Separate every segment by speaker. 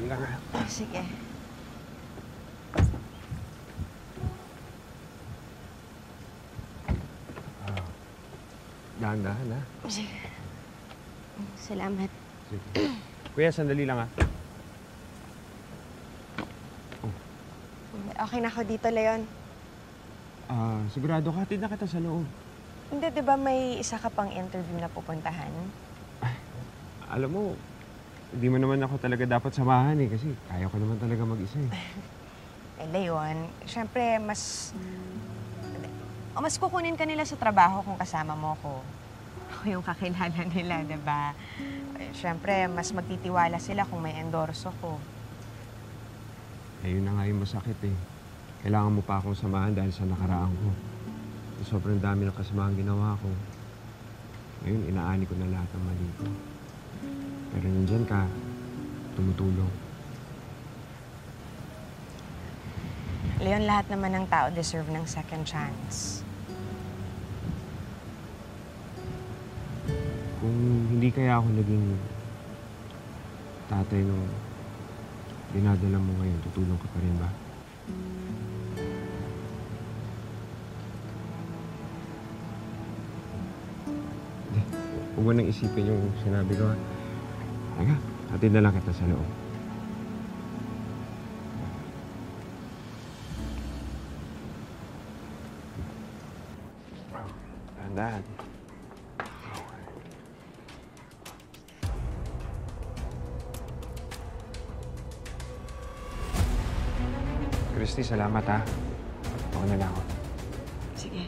Speaker 1: lang ha.
Speaker 2: Sige.
Speaker 1: Dahan-dahan ha.
Speaker 2: Sige. Salamat.
Speaker 1: Sige. Kuya, sandali lang ha.
Speaker 2: Okay na ako dito, Leon.
Speaker 1: Sigurado ka, hatid na kita sa loob.
Speaker 2: Hindi, di ba may isa ka pang interview na pupuntahan?
Speaker 1: Alam mo, hindi mo naman ako talaga dapat samahan eh, kasi kaya ko naman talaga mag-isa eh.
Speaker 2: Leon, syempre, mas kukunin ka nila sa trabaho kung kasama mo ko. Ako yung kakilala nila, di ba? Syempre, mas magtitiwala sila kung may endorso ko.
Speaker 1: Yun na nga yung masakit eh. Kailangan mo pa akong samahan dahil sa nakaraan ko. Sobrang dami ng kasamahan ginawa ko. Ngayon, inaani ko na lahat ng mali ko. Pero nandyan ka, tumutulong.
Speaker 2: Leon, lahat naman ng tao deserve ng second chance.
Speaker 1: Kung hindi kaya ako naging tatay nung dinadala mo ngayon, tutulong ka pa rin ba? Huwag mo nang isipin yung sinabi ko, ha? Teka, hatid na lang kita sa loob. Dahan-dahan. Christy, salamat ha. Ako na lang ako.
Speaker 2: Sige.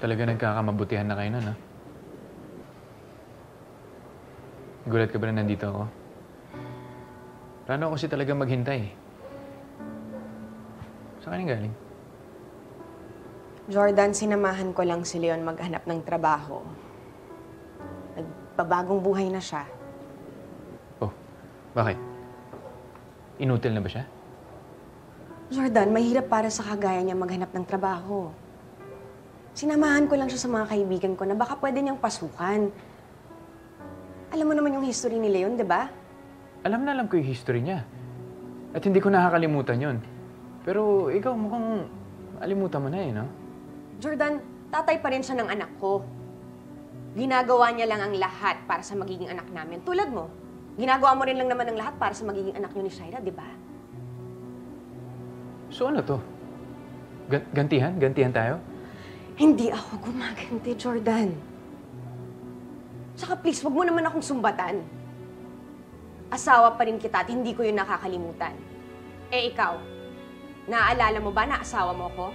Speaker 3: Talaga nagkakamabutihan na kayo nun, ha? Gulat ka ba na nandito ako? Plano ako kasi talaga maghintay. Saan ka galing?
Speaker 2: Jordan, sinamahan ko lang si Leon maghanap ng trabaho. Nagpabagong buhay na siya.
Speaker 3: Oh, bakit? Inutil na ba siya?
Speaker 2: Jordan, mahirap para sa kagaya niya maghanap ng trabaho. Sinamahan ko lang siya sa mga kaibigan ko na baka pwede niyang pasukan. Alam mo naman yung history ni Leon, di ba?
Speaker 3: Alam na alam ko yung history niya. At hindi ko nakakalimutan yon. Pero ikaw mukhang alimutan mo na eh, no?
Speaker 2: Jordan, tatay pa rin siya ng anak ko. Ginagawa niya lang ang lahat para sa magiging anak namin. Tulad mo, ginagawa mo rin lang naman ang lahat para sa magiging anak niyo ni Shaira, di ba?
Speaker 3: So ano to? Gantihan? Gantihan tayo?
Speaker 2: Hindi ako gumaganti, Jordan. Saka please, wag mo naman akong sumbatan. Asawa pa rin kita at hindi ko yun nakakalimutan. Eh ikaw, naaalala mo ba na asawa mo ko?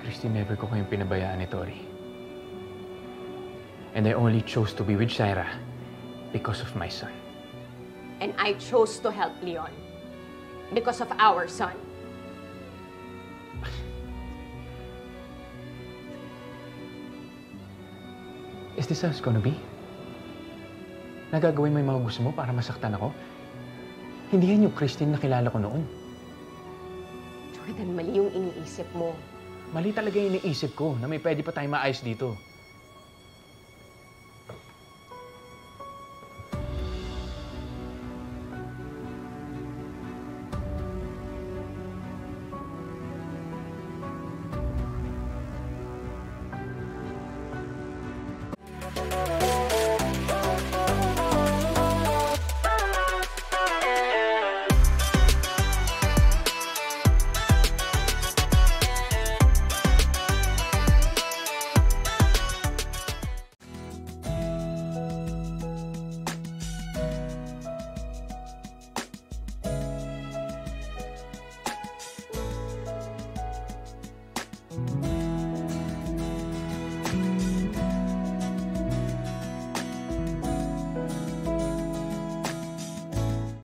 Speaker 3: Christy, never ko kayong pinabayaan ni Tori. And I only chose to be with Shaira because of my son.
Speaker 2: And I chose to help Leon because of our son.
Speaker 3: Is this how it's gonna be? Nagagawin mo yung mga gusto mo para masaktan ako? Hindi yan yung Christine na kilala ko noon.
Speaker 2: Jordan, mali yung iniisip mo.
Speaker 3: Mali talaga yung iniisip ko na may pwede pa tayong maayos dito.